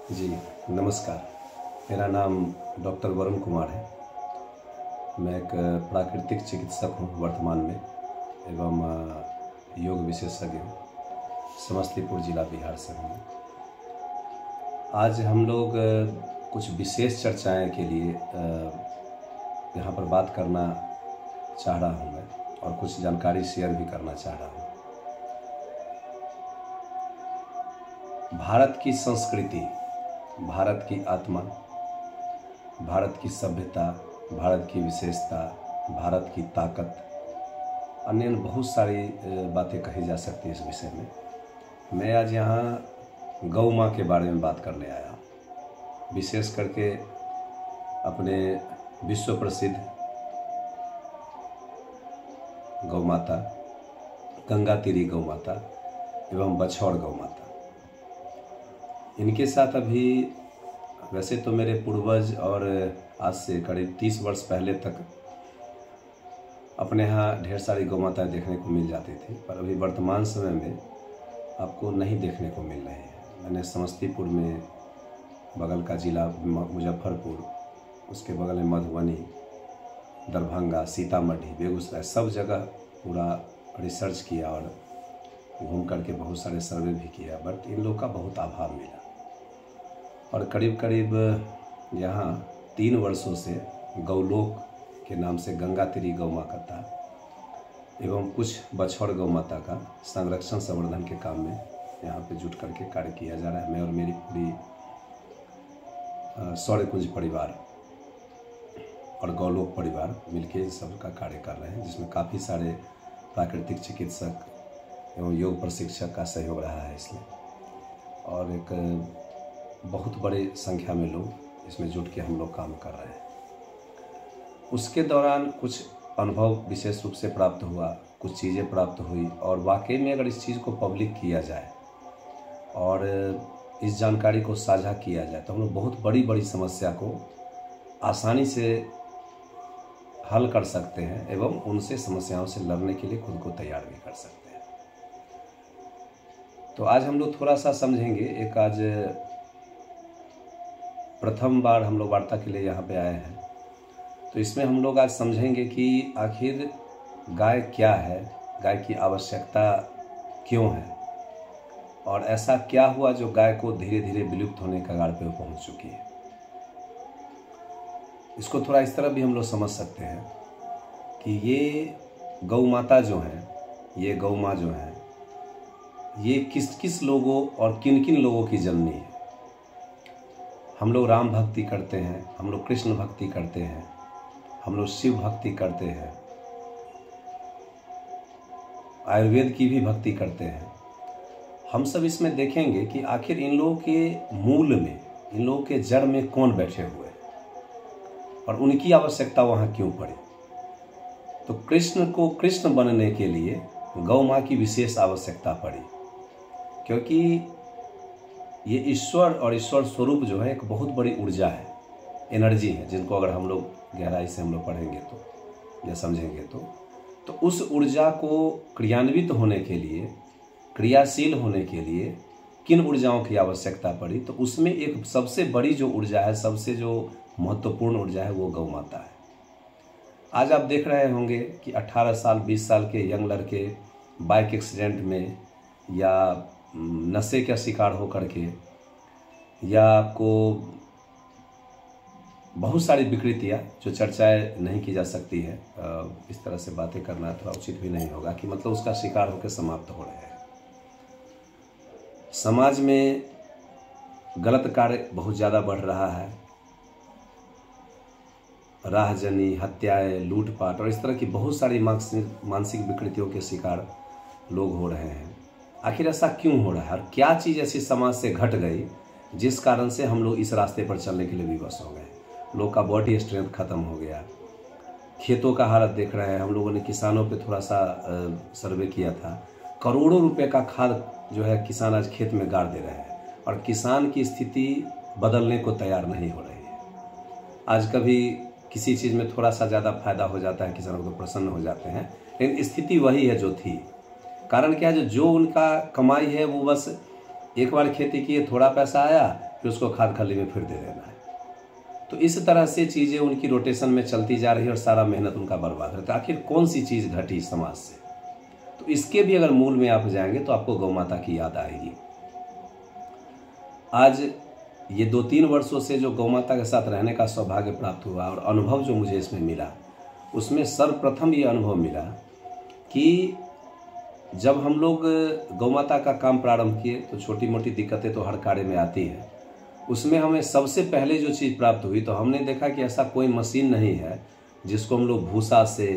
जी नमस्कार। मेरा नाम डॉक्टर वरुण कुमार है। मैं एक प्राकृतिक चिकित्सक हूँ वर्तमान में एवं योग विशेषज्ञ हूँ। समस्तीपुर जिला बिहार से हूँ। आज हम लोग कुछ विशेष चर्चाएं के लिए यहाँ पर बात करना चाह रहा हूँ मैं, और कुछ जानकारी शेयर भी करना चाह रहा हूँ। भारत की संस्कृति, भारत की आत्मा, भारत की सभ्यता, भारत की विशेषता, भारत की ताकत, अन्य बहुत सारी बातें कही जा सकती है इस विषय में। मैं आज यहाँ गौ माँ के बारे में बात करने आया हूँ। विशेष करके अपने विश्व प्रसिद्ध गौ माता, गंगा तीरी गौ माता एवं बछौर गौ माता, इनके साथ अभी वैसे तो मेरे पूर्वज और आज से करीब 30 वर्ष पहले तक अपने यहाँ ढेर सारी गौ माताएँ देखने को मिल जाती थी, पर अभी वर्तमान समय में आपको नहीं देखने को मिल रही है। मैंने समस्तीपुर में, बगल का ज़िला मुजफ्फरपुर, उसके बगल में मधुबनी, दरभंगा, सीतामढ़ी, बेगूसराय, सब जगह पूरा रिसर्च किया और घूम करके बहुत सारे सर्वे भी किया, बट इन लोगों का बहुत अभाव मिला। और करीब करीब यहाँ 3 वर्षों से गौलोक के नाम से गंगा तीरी गौ माता एवं कुछ बछौर गौ माता का संरक्षण संवर्धन के काम में यहाँ पे जुट करके कार्य किया जा रहा है। मैं और मेरी पूरी सौर्यकुंज परिवार और गौलोक परिवार मिलके इस सब का कार्य कर रहे हैं, जिसमें काफ़ी सारे प्राकृतिक चिकित्सक एवं योग प्रशिक्षक का सहयोग रहा है इसमें, और एक बहुत बड़ी संख्या में लोग इसमें जुट के हम लोग काम कर रहे हैं। उसके दौरान कुछ अनुभव विशेष रूप से प्राप्त हुआ, कुछ चीज़ें प्राप्त हुई, और वाकई में अगर इस चीज़ को पब्लिक किया जाए और इस जानकारी को साझा किया जाए तो हम लोग बहुत बड़ी बड़ी समस्या को आसानी से हल कर सकते हैं एवं उनसे समस्याओं से लड़ने के लिए खुद को तैयार भी कर सकते हैं। तो आज हम लोग थोड़ा सा समझेंगे। एक आज प्रथम बार हम लोग वार्ता के लिए यहाँ पे आए हैं, तो इसमें हम लोग आज समझेंगे कि आखिर गाय क्या है, गाय की आवश्यकता क्यों है, और ऐसा क्या हुआ जो गाय को धीरे धीरे विलुप्त होने के कगार पे पहुँच चुकी है। इसको थोड़ा इस तरह भी हम लोग समझ सकते हैं कि ये गौ माता जो है, ये गौ माँ जो है, ये किस किस लोगों और किन किन लोगों की जननी है। हम लोग राम भक्ति करते हैं, हम लोग कृष्ण भक्ति करते हैं, हम लोग शिव भक्ति करते हैं, आयुर्वेद की भी भक्ति करते हैं। हम सब इसमें देखेंगे कि आखिर इन लोगों के मूल में, इन लोगों के जड़ में कौन बैठे हुए हैं और उनकी आवश्यकता वहाँ क्यों पड़ी। तो कृष्ण को कृष्ण बनने के लिए गौ माँ की विशेष आवश्यकता पड़ी, क्योंकि ये ईश्वर और ईश्वर स्वरूप जो है एक बहुत बड़ी ऊर्जा है, एनर्जी है, जिनको अगर हम लोग गहराई से हम लोग पढ़ेंगे तो या समझेंगे तो उस ऊर्जा को क्रियान्वित होने के लिए, क्रियाशील होने के लिए किन ऊर्जाओं की आवश्यकता पड़ी, तो उसमें एक सबसे बड़ी जो ऊर्जा है, सबसे जो महत्वपूर्ण ऊर्जा है, वो गौ माता है। आज आप देख रहे होंगे कि 18 साल 20 साल के यंग लड़के बाइक एक्सीडेंट में या नशे का शिकार हो करके, या आपको बहुत सारी विकृतियाँ जो चर्चाएं नहीं की जा सकती है, इस तरह से बातें करना थोड़ा उचित भी नहीं होगा, कि मतलब उसका शिकार होकर समाप्त हो रहे हैं। समाज में गलत कार्य बहुत ज़्यादा बढ़ रहा है, राहजनी, हत्याएं, लूटपाट और इस तरह की बहुत सारी मानसिक विकृतियों के शिकार लोग हो रहे हैं। आखिर ऐसा क्यों हो रहा है, और क्या चीज़ ऐसी समाज से घट गई जिस कारण से हम लोग इस रास्ते पर चलने के लिए विवश हो गए। लोग का बॉडी स्ट्रेंथ खत्म हो गया, खेतों का हालत देख रहे हैं। हम लोगों ने किसानों पे थोड़ा सा सर्वे किया था, करोड़ों रुपए का खाद जो है किसान आज खेत में गाड़ दे रहे हैं, और किसान की स्थिति बदलने को तैयार नहीं हो रही है। आज कभी किसी चीज़ में थोड़ा सा ज़्यादा फायदा हो जाता है, किसानों को प्रसन्न हो जाते हैं, लेकिन स्थिति वही है जो थी। कारण क्या है, जो उनका कमाई है वो बस एक बार खेती किए, थोड़ा पैसा आया, फिर उसको खाद खल्ली में फिर दे देना है। तो इस तरह से चीज़ें उनकी रोटेशन में चलती जा रही है और सारा मेहनत उनका बर्बाद है। तो आखिर कौन सी चीज़ घटी समाज से? तो इसके भी अगर मूल में आप जाएंगे तो आपको गौ माता की याद आएगी। आज ये 2-3 वर्षों से जो गौ माता के साथ रहने का सौभाग्य प्राप्त हुआ और अनुभव जो मुझे इसमें मिला, उसमें सर्वप्रथम ये अनुभव मिला कि जब हम लोग गौ माता का काम प्रारंभ किए तो छोटी मोटी दिक्कतें तो हर कार्य में आती है। उसमें हमें सबसे पहले जो चीज़ प्राप्त हुई, तो हमने देखा कि ऐसा कोई मशीन नहीं है जिसको हम लोग भूसा से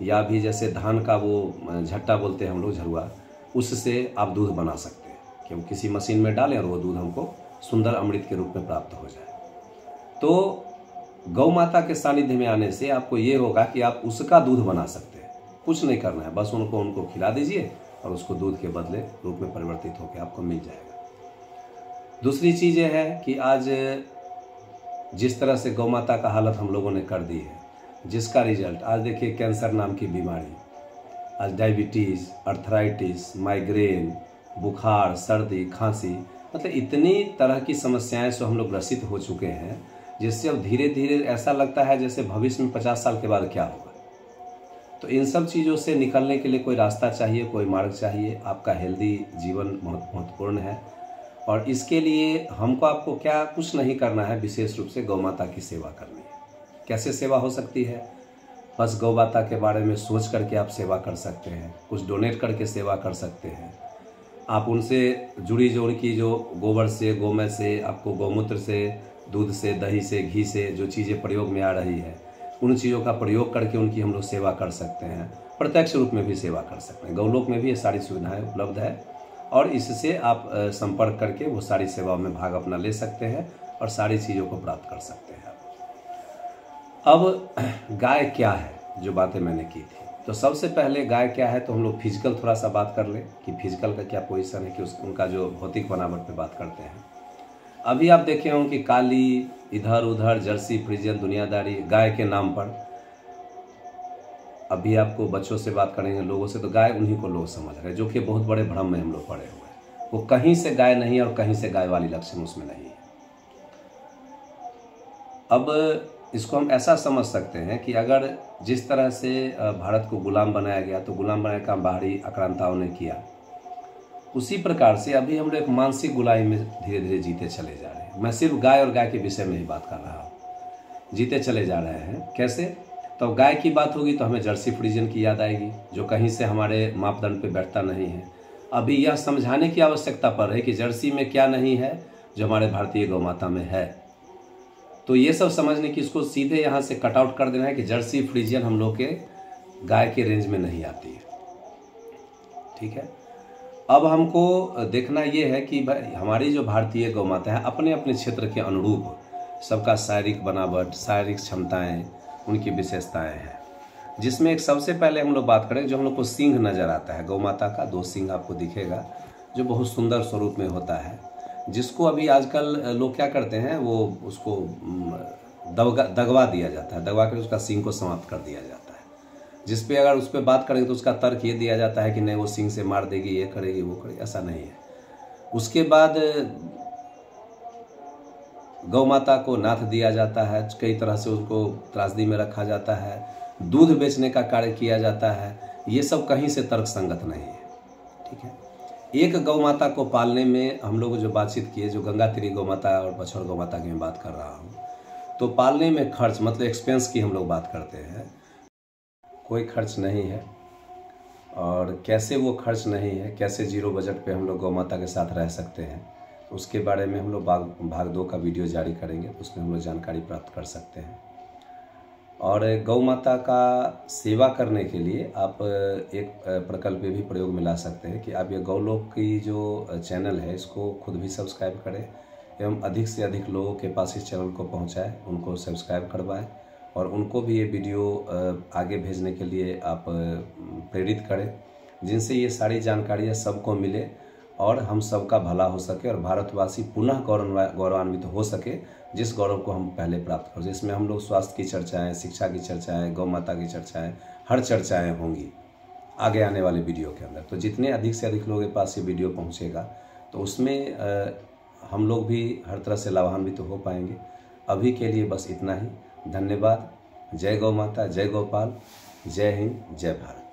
या भी जैसे धान का वो झट्टा बोलते हैं हम लोग, झरुआ, उससे आप दूध बना सकते हैं कि हम किसी मशीन में डालें और वो दूध हमको सुंदर अमृत के रूप में प्राप्त हो जाए। तो गौ माता के सानिध्य में आने से आपको ये होगा कि आप उसका दूध बना सकते हैं। कुछ नहीं करना है, बस उनको खिला दीजिए और उसको दूध के बदले रूप में परिवर्तित होकर आपको मिल जाएगा। दूसरी चीज़ ये है कि आज जिस तरह से गौ माता का हालत हम लोगों ने कर दी है, जिसका रिजल्ट आज देखिए, कैंसर नाम की बीमारी, आज डायबिटीज़, अर्थराइटिस, माइग्रेन, बुखार, सर्दी, खांसी, मतलब इतनी तरह की समस्याएं से हम लोग ग्रसित हो चुके हैं, जिससे अब धीरे धीरे ऐसा लगता है जैसे भविष्य में 50 साल के बाद क्या होगा। तो इन सब चीज़ों से निकलने के लिए कोई रास्ता चाहिए, कोई मार्ग चाहिए। आपका हेल्दी जीवन बहुत महत्वपूर्ण है और इसके लिए हमको आपको क्या कुछ नहीं करना है, विशेष रूप से गौ माता की सेवा करनी है। कैसे सेवा हो सकती है? बस गौ माता के बारे में सोच करके आप सेवा कर सकते हैं, कुछ डोनेट करके सेवा कर सकते हैं। आप उनसे जुड़ी जो उनकी जो गोबर से, गोमय से, आपको गौमूत्र से, दूध से, दही से, घी से जो चीज़ें प्रयोग में आ रही है, उन चीज़ों का प्रयोग करके उनकी हम लोग सेवा कर सकते हैं। प्रत्यक्ष रूप में भी सेवा कर सकते हैं। गौलोक में भी ये सारी सुविधाएं उपलब्ध है और इससे आप संपर्क करके वो सारी सेवाओं में भाग अपना ले सकते हैं और सारी चीज़ों को प्राप्त कर सकते हैं। अब गाय क्या है, जो बातें मैंने की थी, तो सबसे पहले गाय क्या है तो हम लोग फिजिकल थोड़ा सा बात कर लें कि फिजिकल का क्या पोजीशन है, कि उनका जो भौतिक बनावट पे बात करते हैं। अभी आप देखे होंगे कि काली, इधर उधर, जर्सी, फ्रीजियन, दुनियादारी, गाय के नाम पर अभी आपको बच्चों से बात करेंगे, लोगों से, तो गाय उन्हीं को लोग समझ रहे हैं, जो कि बहुत बड़े भ्रम में हम लोग पड़े हुए हैं। वो कहीं से गाय नहीं है और कहीं से गाय वाली लक्षण उसमें नहीं है। अब इसको हम ऐसा समझ सकते हैं कि अगर जिस तरह से भारत को गुलाम बनाया गया, तो गुलाम बनाने का बाहरी आक्रांताओं ने किया, उसी प्रकार से अभी हम लोग एक मानसिक गुलामी में धीरे धीरे जीते चले जा रहे हैं। मैं सिर्फ गाय और गाय के विषय में ही बात कर रहा हूँ। जीते चले जा रहे हैं कैसे? तो गाय की बात होगी तो हमें जर्सी फ्रीजियन की याद आएगी, जो कहीं से हमारे मापदंड पे बैठता नहीं है। अभी यह समझाने की आवश्यकता पड़ रही है कि जर्सी में क्या नहीं है जो हमारे भारतीय गौ माता में है। तो ये सब समझने की, इसको सीधे यहाँ से कट आउट कर देना है कि जर्सी फ्रीजियन हम लोग के गाय के रेंज में नहीं आती है। ठीक है, अब हमको देखना ये है कि भाई हमारी जो भारतीय गौ माता है, अपने अपने क्षेत्र के अनुरूप सबका शारीरिक बनावट, शारीरिक क्षमताएं, उनकी विशेषताएं हैं, जिसमें एक सबसे पहले हम लोग बात करें, जो हम लोग को सिंह नज़र आता है। गौ माता का 2 सिंह आपको दिखेगा, जो बहुत सुंदर स्वरूप में होता है, जिसको अभी आजकल लोग क्या करते हैं, वो उसको दगवा दिया जाता है, दगवा कर उसका सिंह को समाप्त कर दिया जाता है। जिस पे अगर उस पर बात करेंगे तो उसका तर्क ये दिया जाता है कि नहीं, वो सिंह से मार देगी, ये करेगी, वो करेगी। ऐसा नहीं है। उसके बाद गौ माता को नाथ दिया जाता है, कई तरह से उसको त्रासदी में रखा जाता है, दूध बेचने का कार्य किया जाता है। ये सब कहीं से तर्क संगत नहीं है। ठीक है, एक गौ माता को पालने में हम लोग जो बातचीत किए, जो गंगा तिरी गौ माता और बछौर गौ माता की मैं बात कर रहा हूँ, तो पालने में खर्च, मतलब एक्सपेंस की हम लोग बात करते हैं, कोई खर्च नहीं है। और कैसे वो खर्च नहीं है, कैसे जीरो बजट पे हम लोग गौ माता के साथ रह सकते हैं, उसके बारे में हम लोग भाग 2 का वीडियो जारी करेंगे, उसमें हम लोग जानकारी प्राप्त कर सकते हैं। और गौ माता का सेवा करने के लिए आप एक प्रकल्प भी प्रयोग में ला सकते हैं कि आप ये गौलोक की जो चैनल है, इसको खुद भी सब्सक्राइब करें एवं अधिक से अधिक लोगों के पास इस चैनल को पहुंचाएं, उनको सब्सक्राइब करवाएं और उनको भी ये वीडियो आगे भेजने के लिए आप प्रेरित करें, जिनसे ये सारी जानकारियाँ सबको मिले और हम सबका भला हो सके और भारतवासी पुनः गौरवान्वित हो सके, जिस गौरव को हम पहले प्राप्त कर। जिसमें हम लोग स्वास्थ्य की चर्चाएं, शिक्षा की चर्चाएं, गौ माता की चर्चाएं, हर चर्चाएं होंगी आगे आने वाले वीडियो के अंदर। तो जितने अधिक से अधिक लोगों के पास ये वीडियो पहुंचेगा, तो उसमें हम लोग भी हर तरह से लाभान्वित हो पाएंगे। अभी के लिए बस इतना ही। धन्यवाद। जय गौ माता, जय गोपाल, जय हिंद, जय भारत।